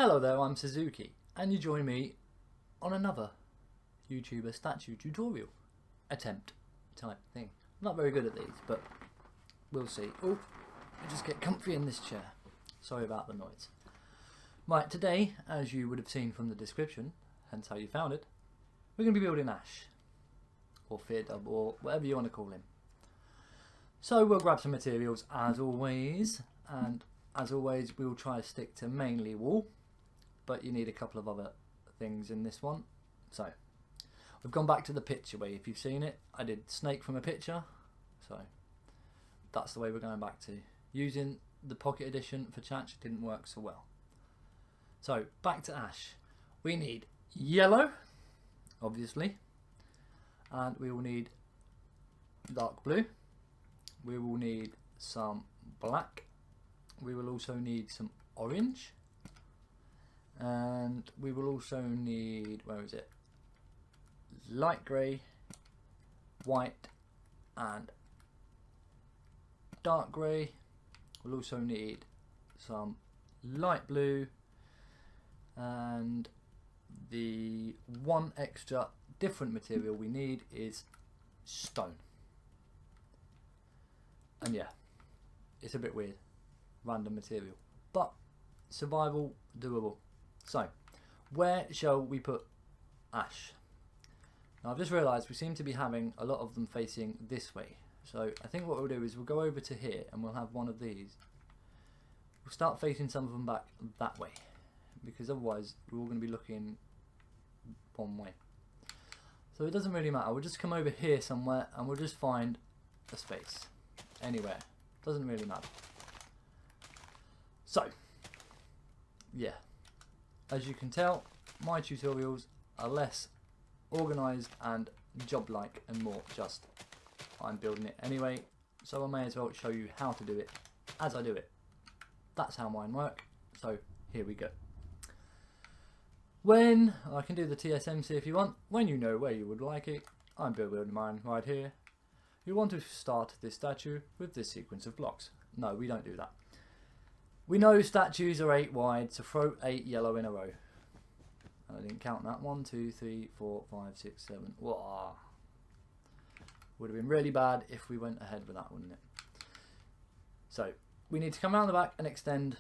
Hello there, I'm Suzuki, and you join me on another YouTuber statue tutorial attempt type thing. I'm not very good at these, but we'll see. Oh, I just get comfy in this chair. Sorry about the noise. Right, today, as you would have seen from the description, hence how you found it, we're going to be building Ash, or Feardub, or whatever you want to call him. So we'll grab some materials as always, and as always we'll try to stick to mainly wool, but you need a couple of other things in this one. So we've gone back to the picture way. If you've seen it, I did snake from a picture, so that's the way we're going back to. Using the pocket edition for Chach didn't work so well. So back to Ash. We need yellow, obviously, and we will need dark blue. We will need some black. We will also need some orange, and we will also need, where is it, light grey, white and dark grey. We'll also need some light blue, and the one extra different material we need is stone. And yeah, it's a bit weird, random material, but survival doable. So where shall we put Ash? Now I've just realised we seem to be having a lot of them facing this way, so I think what we'll do is we'll go over to here and we'll have one of these. We'll start facing some of them back that way, because otherwise we're all going to be looking one way. So it doesn't really matter, we'll just come over here somewhere and we'll just find a space anywhere, doesn't really matter. So yeah, as you can tell, my tutorials are less organised and job-like and more just I'm building it anyway, so I may as well show you how to do it as I do it. That's how mine work, so here we go. When I can do the TSMC if you want, when you know where you would like it, I'm building mine right here. You want to start this statue with this sequence of blocks. No, we don't do that. We know statues are 8 wide, so throw 8 yellow in a row. And I didn't count that. 1, 2, 3, 4, 5, 6, 7. Whoa. Would have been really bad if we went ahead with that, wouldn't it? So we need to come around the back and extend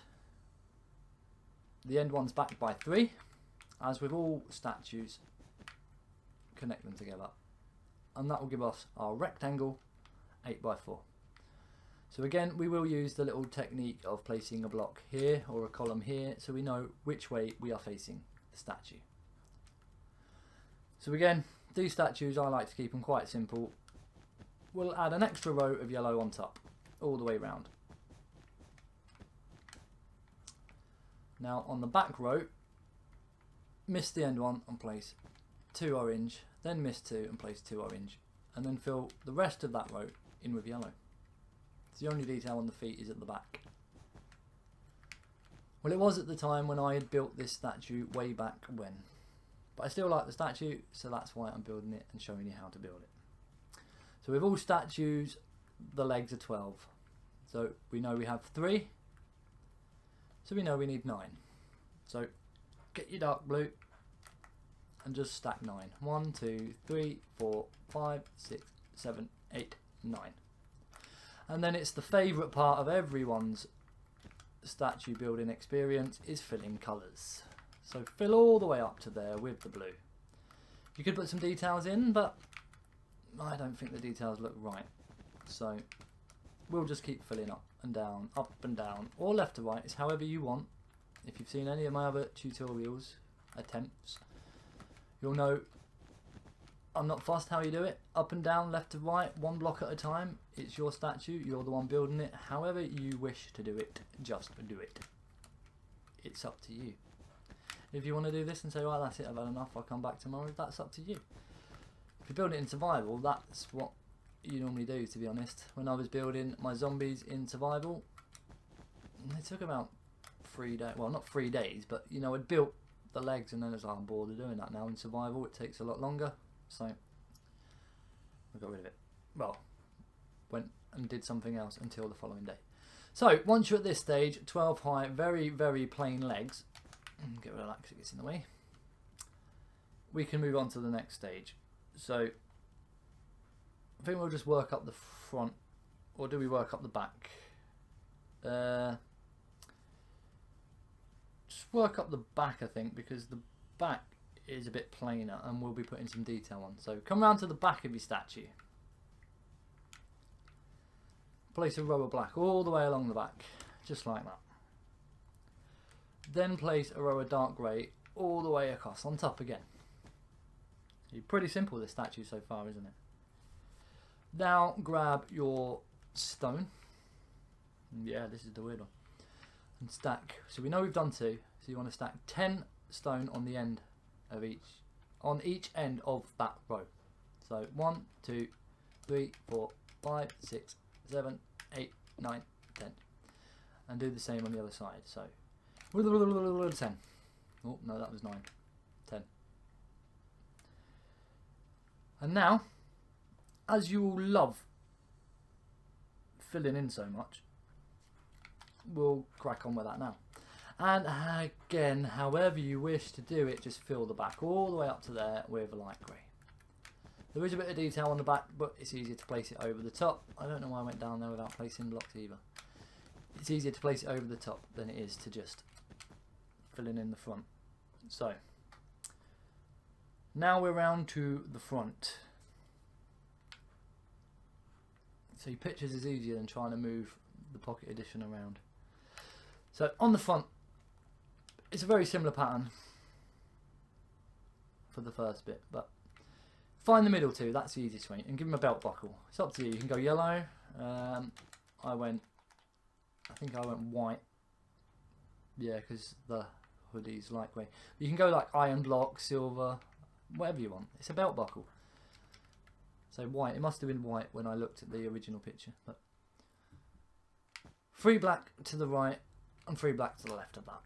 the end ones back by 3. As with all statues, connect them together. And that will give us our rectangle 8 by 4. So again, we will use the little technique of placing a block here or a column here so we know which way we are facing the statue. So again, these statues I like to keep them quite simple. We'll add an extra row of yellow on top, all the way round. Now on the back row, miss the end one and place 2 orange, then miss 2 and place 2 orange, and then fill the rest of that row in with yellow. The only detail on the feet is at the back. Well, it was at the time when I had built this statue way back when, but I still like the statue, so that's why I'm building it and showing you how to build it. So with all statues, the legs are 12. So we know we have 3, so we know we need 9. So get your dark blue and just stack 9. 1, 2, 3, 4, 5, 6, 7, 8, 9. And then it's the favourite part of everyone's statue building experience is filling colours. So fill all the way up to there with the blue. You could put some details in, but I don't think the details look right. So we'll just keep filling up and down, or left to right. It's however you want. If you've seen any of my other tutorials, attempts, you'll know I'm not fussed how you do it. Up and down, left to right, one block at a time. It's your statue, you're the one building it. However you wish to do it, just do it. It's up to you. If you want to do this and say, well, that's it, I've had enough, I'll come back tomorrow, that's up to you. If you build it in survival, that's what you normally do, to be honest. When I was building my zombies in survival, it took about 3 days, well, not 3 days, but you know, I'd built the legs and then I was like, I'm bored of doing that now. In survival it takes a lot longer, so I got rid of it. Well, went and did something else until the following day. So once you're at this stage, 12 high, very, very plain legs, Get rid of that because it gets in the way. We can move on to the next stage. So I think we'll just work up the front, or do we work up the back? Just work up the back, I think, because the back is a bit plainer and we'll be putting some detail on. So come round to the back of your statue. Place a row of black all the way along the back, just like that. Then place a row of dark grey all the way across on top again. Pretty simple, this statue so far, isn't it? Now grab your stone. Yeah, this is the weird one. And stack. So we know we've done 2. So you want to stack 10 stone on the end of each end of that row. So 1, 2, 3, 4, 5, 6, 7, 8, 9, 10. And do the same on the other side. So 10. Oh no, that was 9. 10. And now, as you all love filling in so much, we'll crack on with that now. And again, however you wish to do it, just fill the back all the way up to there with a light grey. There is a bit of detail on the back, but it's easier to place it over the top. I don't know why I went down there without placing blocks either. It's easier to place it over the top than it is to just filling in the front. So now we're round to the front. So your pictures is easier than trying to move the pocket edition around. So on the front, it's a very similar pattern for the first bit, but find the middle 2, that's the easiest way, and give them a belt buckle. It's up to you. You can go yellow. I think I went white. Yeah, because the hoodie's light grey. You can go like iron block, silver, whatever you want. It's a belt buckle. So white. It must have been white when I looked at the original picture. But 3 black to the right and 3 black to the left of that.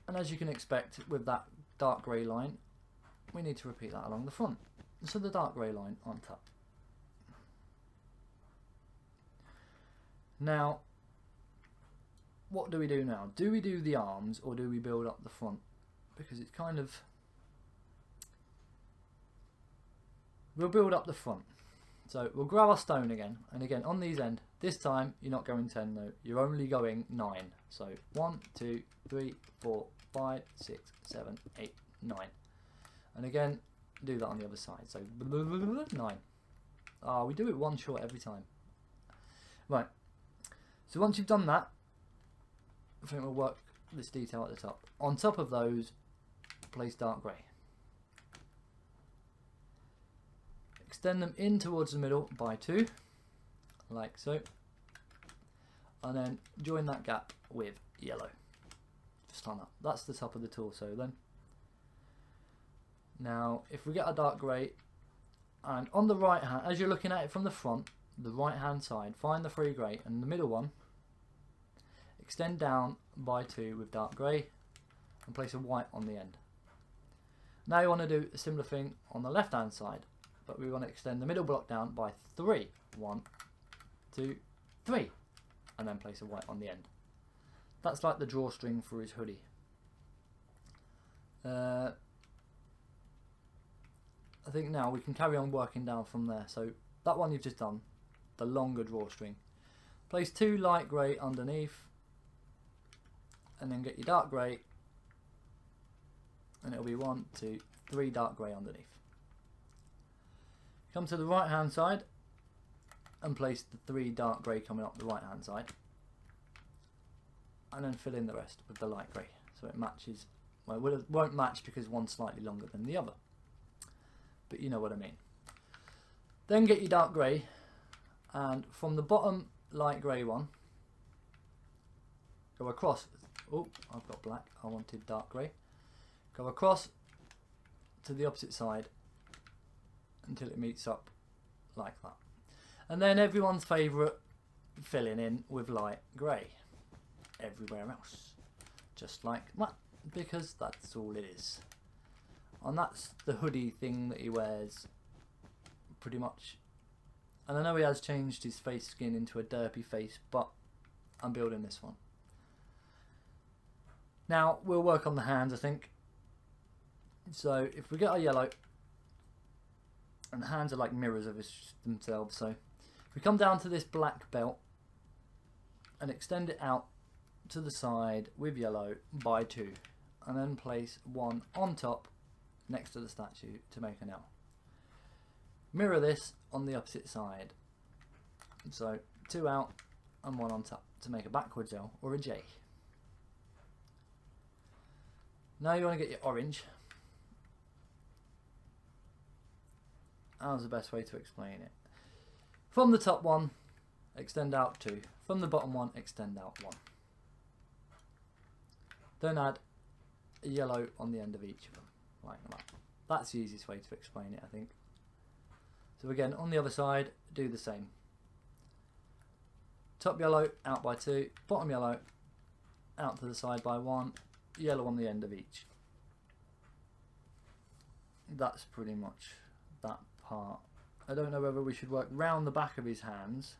And as you can expect with that dark grey line, we need to repeat that along the front. So the dark grey line on top. Now, what do we do now? Do we do the arms or do we build up the front? Because it's kind of... We'll build up the front. So we'll grab our stone again. And again, on these end, this time you're not going 10 though. You're only going 9. So 1, 2, 3, 4, 5, 6, 7, 8, 9. And again, do that on the other side. So 9. Ah, we do it one short every time. Right. So once you've done that, I think we'll work this detail at the top. On top of those, place dark grey. Extend them in towards the middle by 2, like so. And then join that gap with yellow. Just like that. That's the top of the torso then. Now, if we get a dark grey, and on the right hand, as you're looking at it from the front, the right hand side, find the 3 grey, and the middle one, extend down by 2 with dark grey, and place a white on the end. Now you want to do a similar thing on the left hand side, but we want to extend the middle block down by 3. 1, 2, 3, and then place a white on the end. That's like the drawstring for his hoodie. I think now we can carry on working down from there. So that one you've just done, the longer drawstring. Place 2 light grey underneath, and then get your dark grey, and it'll be 1, 2, 3 dark grey underneath. Come to the right hand side and place the 3 dark grey coming up the right hand side, and then fill in the rest with the light grey so it matches. Well, it won't match because one's slightly longer than the other, but you know what I mean. Then get your dark grey, and from the bottom light grey one, go across. Oh, I've got black. I wanted dark grey. Go across to the opposite side until it meets up like that. And then everyone's favourite, filling in with light grey everywhere else. Just like that, because that's all it is. And that's the hoodie thing that he wears, pretty much. And I know he has changed his face skin into a derpy face, but I'm building this one. Now we'll work on the hands, I think. So if we get our yellow, and the hands are like mirrors of themselves, so if we come down to this black belt and extend it out to the side with yellow by 2, and then place 1 on top next to the statue to make an L. Mirror this on the opposite side, so 2 out and 1 on top to make a backwards L or a J. Now you want to get your orange. How's the best way to explain it? From the top one, extend out 2. From the bottom one, extend out 1. Then add a yellow on the end of each of them, like that. That's the easiest way to explain it, I think. So again, on the other side, do the same. Top yellow out by 2, bottom yellow out to the side by 1, yellow on the end of each. That's pretty much that part. I don't know whether we should work round the back of his hands.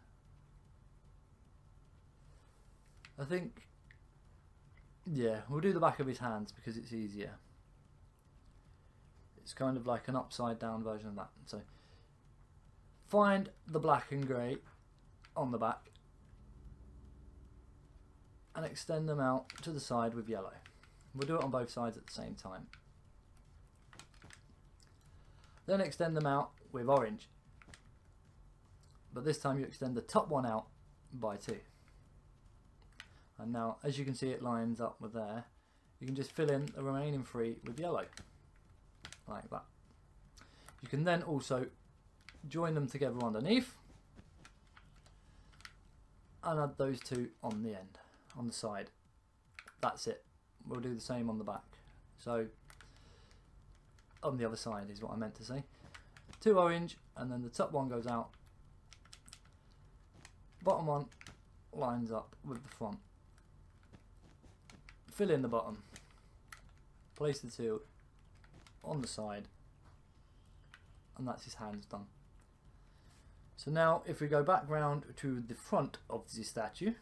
I think, yeah, we'll do the back of his hands because it's easier. It's kind of like an upside down version of that. So find the black and grey on the back and extend them out to the side with yellow. We'll do it on both sides at the same time. Then extend them out with orange. But this time you extend the top one out by 2. And now, as you can see, it lines up with there. You can just fill in the remaining 3 with yellow, like that. You can then also join them together underneath and add those 2 on the end, on the side. That's it. We'll do the same on the back. So on the other side is what I meant to say. 2 orange, and then the top one goes out. Bottom one lines up with the front. Fill in the bottom. Place the 2 on the side, and that's his hands done. So now if we go back round to the front of the statue,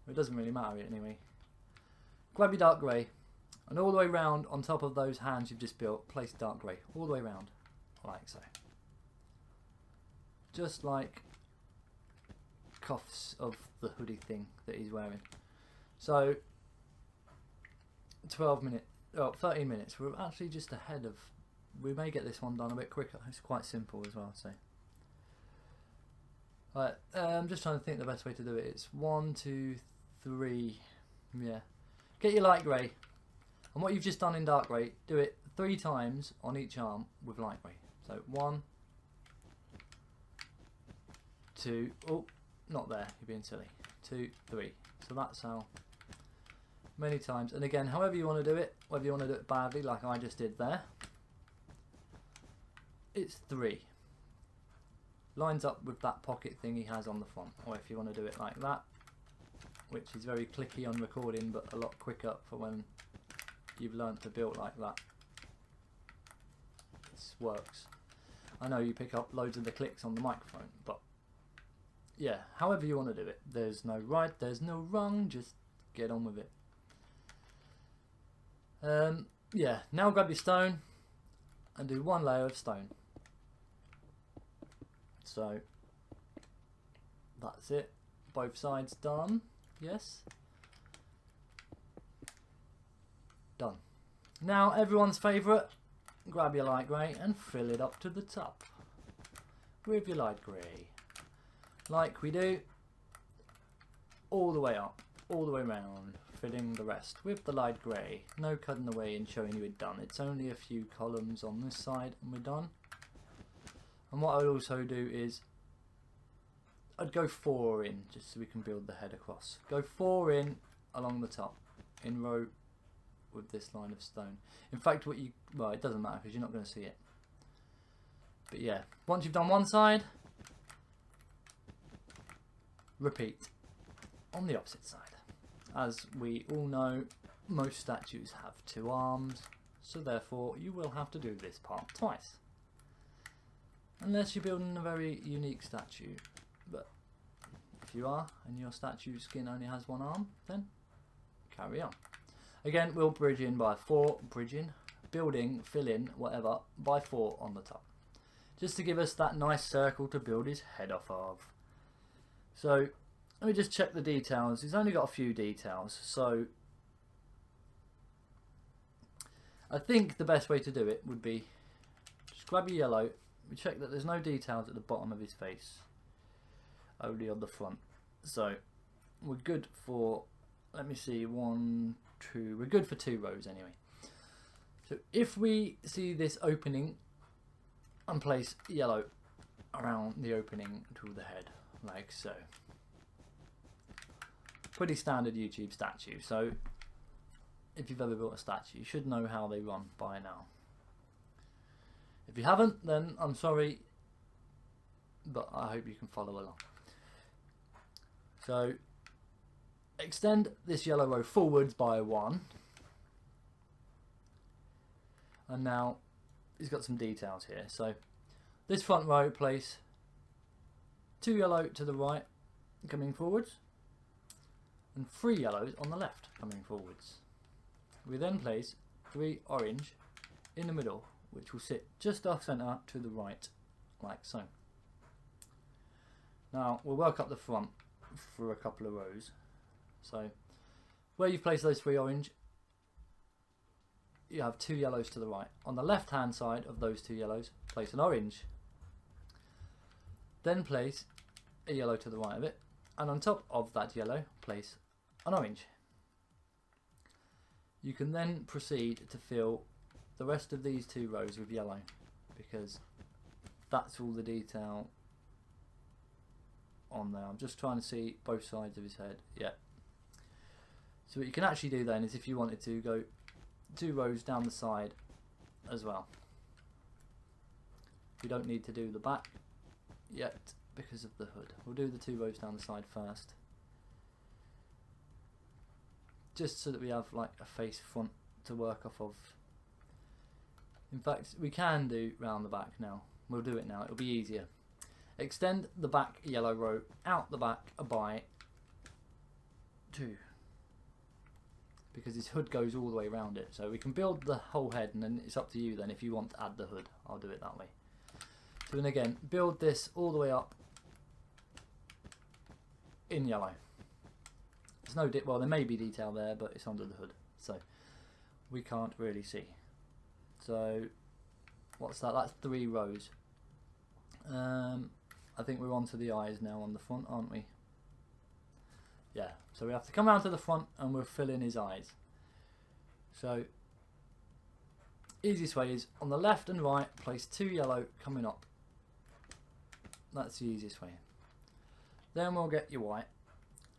it doesn't really matter anyway. Grab your dark grey, and all the way round on top of those hands you've just built, place dark grey all the way round, like so. Just like cuffs of the hoodie thing that he's wearing. So 13 minutes. We're actually just ahead of, we may get this one done a bit quicker. It's quite simple as well. So right, I'm just trying to think the best way to do it. It's 1, 2, 3. Yeah, get your light grey, and what you've just done in dark grey, do it 3 times on each arm with light grey. So 1, 2, oh, not there, you're being silly. 2, 3. So that's how many times. And again, however you want to do it, whether you want to do it badly like I just did there, it's 3. Lines up with that pocket thing he has on the front. Or if you want to do it like that, which is very clicky on recording but a lot quicker for when you've learnt to build like that. This works. I know you pick up loads of the clicks on the microphone, but yeah, however you want to do it. There's no right, there's no wrong, just get on with it. Yeah, now grab your stone and do 1 layer of stone. So that's it. Both sides done. Yes. Done. Now everyone's favourite, grab your light grey and fill it up to the top with your light grey. Like we do, all the way up, all the way round, filling the rest with the light grey. No cutting away and showing you it done. It's only a few columns on this side and we're done. And what I would also do is, I'd go 4 in, just so we can build the head across. Go 4 in along the top, in row with this line of stone. In fact, well, it doesn't matter because you're not going to see it. But yeah, once you've done one side, repeat on the opposite side. As we all know, most statues have 2 arms, so therefore you will have to do this part twice. Unless you're building a very unique statue. But If you are, and your statue skin only has one arm, then carry on. Again, we'll bridge in by 4, building, fill in, whatever, by 4 on the top. Just to give us that nice circle to build his head off of. So, let me just check the details. He's only got a few details, so I think the best way to do it would be just grab your yellow. We check that there's no details at the bottom of his face, only on the front. So we're good for, let me see, 1, 2, we're good for 2 rows anyway. So if we see this opening and place yellow around the opening to the head, like so. Pretty standard YouTube statue. So if you've ever built a statue, you should know how they run by now. If you haven't, then I'm sorry, but I hope you can follow along. So extend this yellow row forwards by 1. And now he's got some details here. So this front row, place 2 yellow to the right coming forwards and 3 yellows on the left coming forwards. We then place 3 orange in the middle, which will sit just off centre to the right, like so. Now we'll work up the front for a couple of rows. So where you've placed those 3 orange, you have 2 yellows to the right. On the left hand side of those 2 yellows, place an orange. Then place a yellow to the right of it, and on top of that yellow, place an orange. You can then proceed to fill the rest of these 2 rows with yellow, because that's all the detail on there. I'm just trying to see both sides of his head. Yeah. So what you can actually do then is, if you wanted to, go 2 rows down the side as well. We don't need to do the back yet because of the hood. We'll do the 2 rows down the side first, just so that we have like a face front to work off of. In fact, we can do round the back now. We'll do it now, it'll be easier. Extend the back yellow row out the back by 2, because his hood goes all the way around it. So we can build the whole head, and then it's up to you then if you want to add the hood. I'll do it that way. So then again, build this all the way up in yellow. There's no well, there may be detail there, but it's under the hood, so we can't really see. So what's that? That's 3 rows. I think we're on to the eyes now on the front, aren't we? Yeah, so we have to come around to the front and we'll fill in his eyes. So easiest way is on the left and right, place 2 yellow coming up. That's the easiest way. Then we'll get your white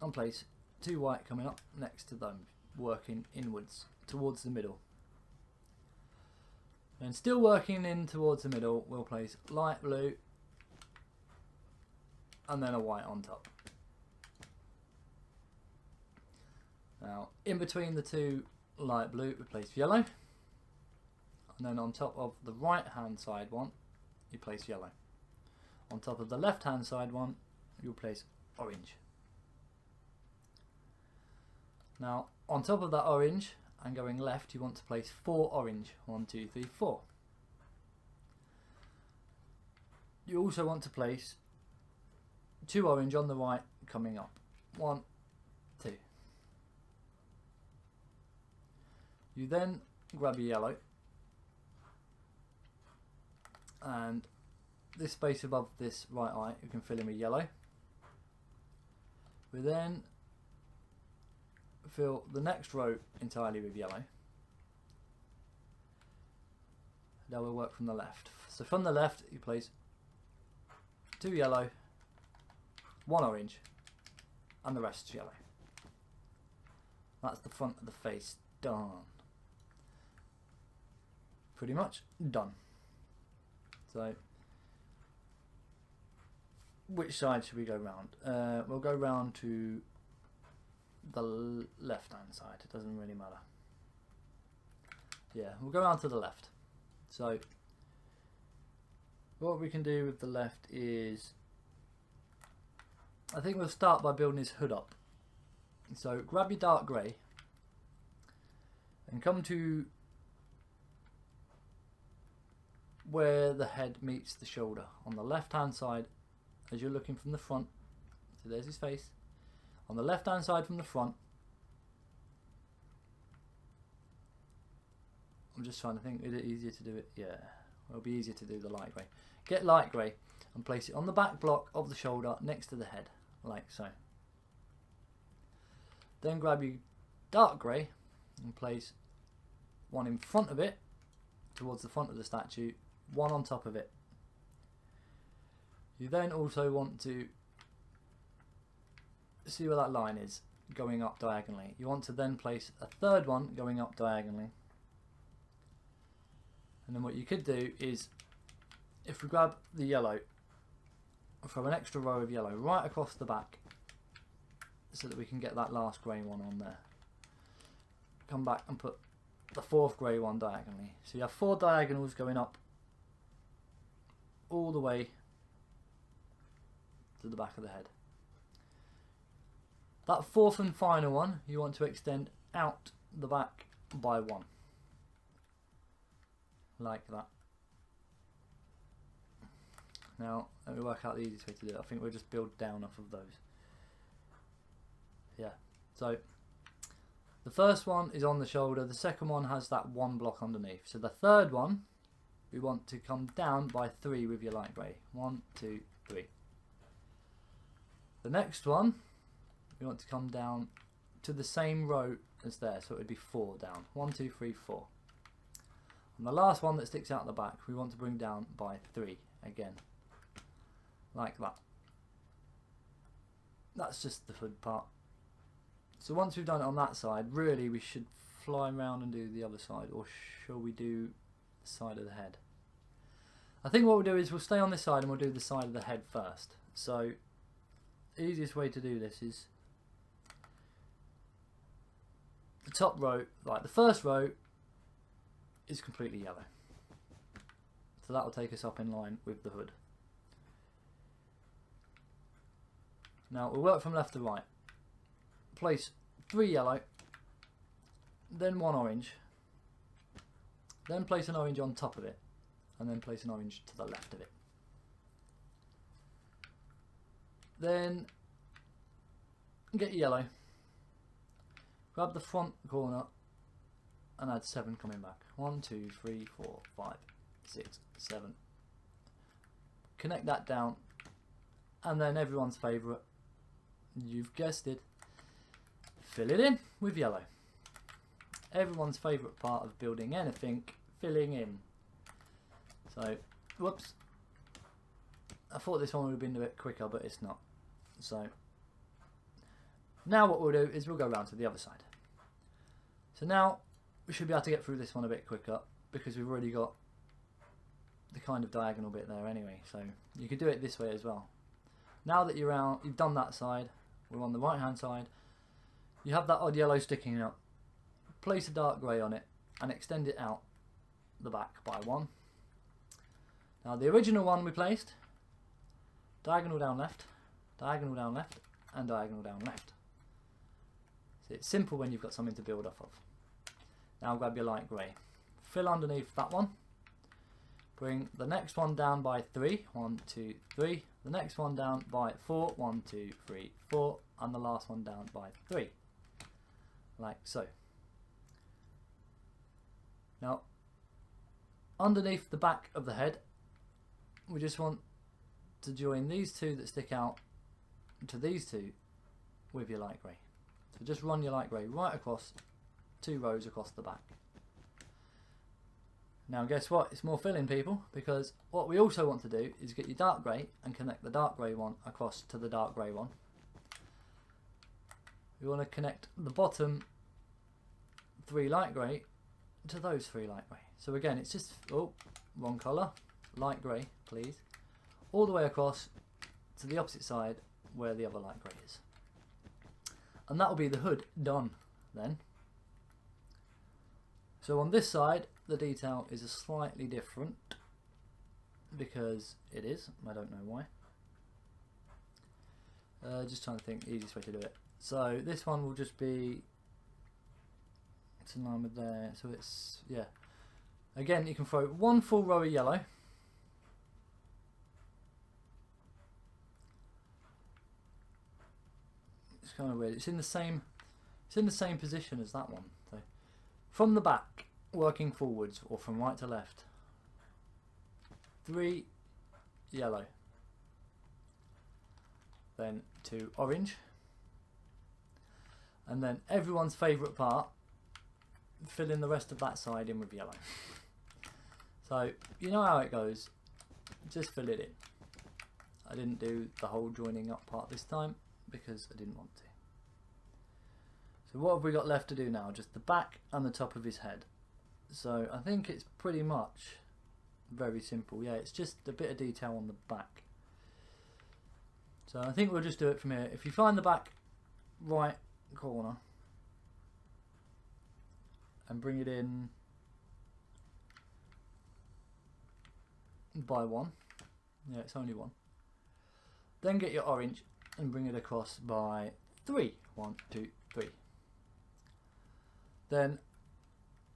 and place 2 white coming up next to them, working inwards towards the middle. And still working in towards the middle, we'll place light blue and then a white on top. Now in between the 2 light blue, we place yellow, and then on top of the right hand side one, you place yellow. On top of the left hand side one, you'll place orange. Now on top of that orange and going left, you want to place 4 orange. 1, 2, 3, 4. You also want to place 2 orange on the right coming up. 1, 2. You then grab your yellow, and this space above this right eye you can fill in with yellow. We then fill the next row entirely with yellow. Now we'll work from the left. So from the left you place 2 yellow, 1 orange, and the rest yellow. That's the front of the face done. Pretty much done. So which side should we go round? We'll go round to the left hand side. It doesn't really matter. Yeah, we'll go round to the left. So what we can do with the left is I think we'll start by building his hood up. So grab your dark grey and come to where the head meets the shoulder on the left hand side as you're looking from the front. So there's his face. On the left hand side from the front, I'm just trying to think, is it easier to do it? Yeah, it'll be easier to do the light grey. Get light grey and place it on the back block of the shoulder next to the head, like so. Then grab your dark grey and place one in front of it, towards the front of the statue, one on top of it. You then also want to see where that line is going up diagonally. You want to then place a third one going up diagonally. And then what you could do is, if we grab the yellow, throw an extra row of yellow right across the back so that we can get that last grey one on there. Come back and put the fourth grey one diagonally. So you have 4 diagonals going up all the way to the back of the head. That fourth and final one you want to extend out the back by 1. Like that. Now let me work out the easiest way to do it. I think we'll just build down off of those. Yeah, so the first one is on the shoulder, the second one has that 1 block underneath. So the third one we want to come down by 3 with your light grey. 1, 2, 3. The next one we want to come down to the same row as there, so it would be 4 down. 1, 2, 3, 4. And the last one that sticks out the back we want to bring down by 3 again, like that. That's just the hood part. So once we've done it on that side, really we should fly around and do the other side, or shall we do the side of the head? I think what we'll do is we'll stay on this side and we'll do the side of the head first. So the easiest way to do this is the top row, like the first row is completely yellow. So that will take us up in line with the hood. Now we'll work from left to right. Place 3 yellow, then 1 orange, then place an orange on top of it, and then place an orange to the left of it. Then get yellow, grab the front corner and add 7 coming back. 1, 2, 3, 4, 5, 6, 7. Connect that down, and then everyone's favourite, you've guessed it, fill it in with yellow. Everyone's favourite part of building anything, filling in. So, whoops. I thought this one would have been a bit quicker, but it's not. So, now what we'll do is we'll go around to the other side. So now, we should be able to get through this one a bit quicker, because we've already got the kind of diagonal bit there anyway. So, you could do it this way as well. Now that you've done that side, we're on the right hand side. You have that odd yellow sticking out. Place a dark grey on it and extend it out the back by 1. Now the original one we placed, diagonal down left, and diagonal down left. So it's simple when you've got something to build off of. Now grab your light grey, fill underneath that one, bring the next one down by 3, 1, 2, 3, the next one down by 4, 1, 2, 3, 4, and the last one down by 3, like so. Now underneath the back of the head we just want to join these 2 that stick out to these 2 with your light grey. So just run your light grey right across 2 rows across the back. Now guess what, it's more filling, people, because what we also want to do is get your dark grey and connect the dark grey one across to the dark grey one. We want to connect the bottom 3 light grey to those 3 light grey. So again, it's just, oh, wrong colour, light grey please, all the way across to the opposite side where the other light grey is. And that will be the hood done then. So on this side the detail is slightly different, because it is, I don't know why. Just trying to think easiest way to do it. So this one will just be, it's in line with there, so it's, yeah. Again, you can throw one full row of yellow. It's kind of weird. It's in the same position as that one. So from the back, working forwards, or from right to left. 3 yellow. Then 2 orange. And then everyone's favourite part, fill in the rest of that side in with yellow. So you know how it goes, just fill it in. I didn't do the whole joining up part this time because I didn't want to. So what have we got left to do now? Just the back and the top of his head. So I think it's pretty much very simple. Yeah, it's just a bit of detail on the back. So I think we'll just do it from here. If you find the back right corner and bring it in by 1, yeah, it's only 1, then get your orange and bring it across by 3. 1, 2, 3. Then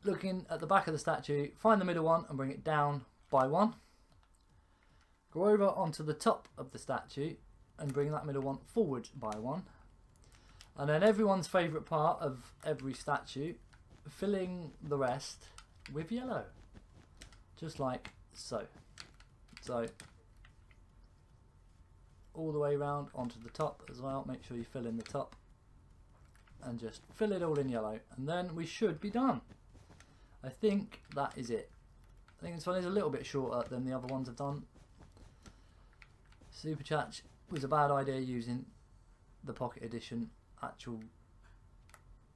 looking at the back of the statue, find the middle one and bring it down by 1. Go over onto the top of the statue and bring that middle one forward by 1. And then everyone's favourite part of every statue, filling the rest with yellow. Just like so. So all the way around onto the top as well. Make sure you fill in the top and just fill it all in yellow, and then we should be done. I think that is it. I think this one is a little bit shorter than the other ones I've done. Super Chat was a bad idea using the Pocket Edition actual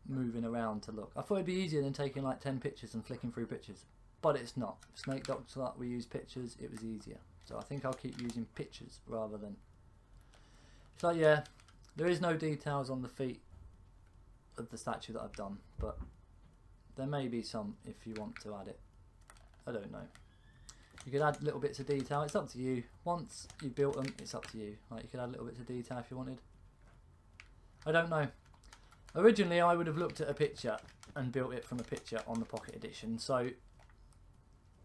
moving around to look. I thought it'd be easier than taking like 10 pictures and flicking through pictures, but it's not. Snake Doctor, we use pictures, it was easier. So I think I'll keep using pictures rather than... So yeah, there is no details on the feet of the statue that I've done, but there may be some if you want to add it. I don't know. You could add little bits of detail, it's up to you. Once you've built them, it's up to you. Like, you could add little bits of detail if you wanted. I don't know. Originally I would have looked at a picture and built it from a picture on the Pocket Edition, so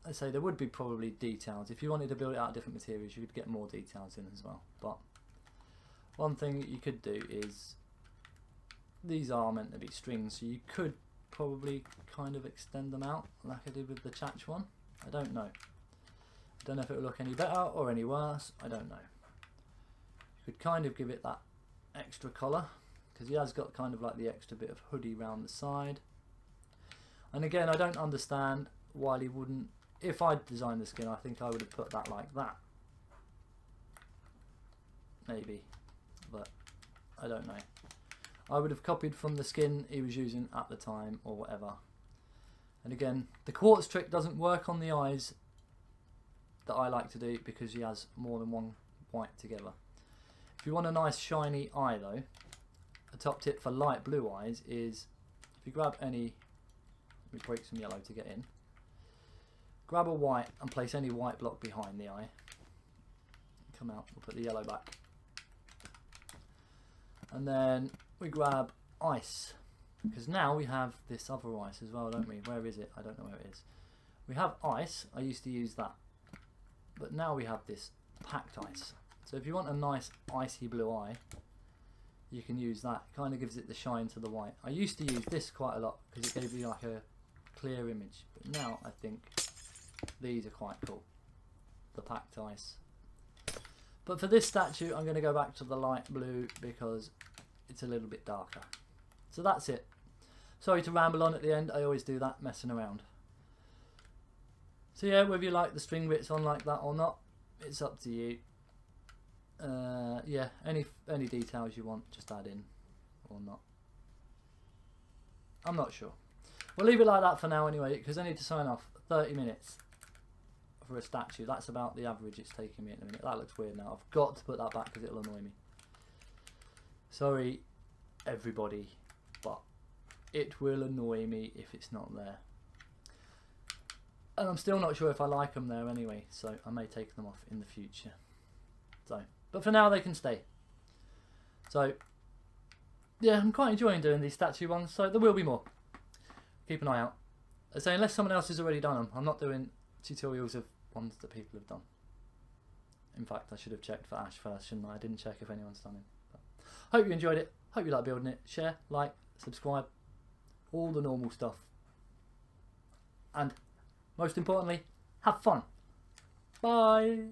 I say there would be probably details. If you wanted to build it out of different materials, you could get more details in as well. But one thing that you could do is, these are meant to be strings, so you could probably kind of extend them out like I did with the Chach one. I don't know. I don't know if it will look any better or any worse. I don't know. You could kind of give it that extra collar, because he has got kind of like the extra bit of hoodie round the side. And again, I don't understand why he wouldn't. If I'd designed the skin, I think I would have put that like that. Maybe. But I don't know. I would have copied from the skin he was using at the time or whatever. And again, the quartz trick doesn't work on the eyes that I like to do because he has more than one white together. If you want a nice shiny eye though, a top tip for light blue eyes is, if you grab any, let me break some yellow to get in, grab a white and place any white block behind the eye. Come out, we'll put the yellow back. And then we grab ice, because now we have this other ice as well, don't we? Where is it? I don't know where it is. We have ice. I used to use that, but now we have this packed ice. So if you want a nice icy blue eye, you can use that. Kind of gives it the shine to the white. I used to use this quite a lot because it gave you like a clear image, but now I think these are quite cool, the packed ice. But for this statue, I'm going to go back to the light blue because it's a little bit darker. So that's it. Sorry to ramble on at the end. I always do that, messing around. So yeah, whether you like the string bits on like that or not, it's up to you. Yeah, any details you want, just add in or not. I'm not sure. We'll leave it like that for now anyway, because I need to sign off. 30 minutes for a statue. That's about the average it's taking me in a minute. That looks weird now. I've got to put that back because it'll annoy me. Sorry everybody, but it will annoy me if it's not there. And I'm still not sure if I like them there anyway, so I may take them off in the future. So, but for now they can stay. So yeah, I'm quite enjoying doing these statue ones, so there will be more. Keep an eye out. So unless someone else has already done them, I'm not doing tutorials of ones that people have done. In fact, I should have checked for Ash first, shouldn't I? I didn't check if anyone's done it. But hope you enjoyed it. Hope you like building it. Share, like, subscribe, all the normal stuff. And most importantly, have fun. Bye.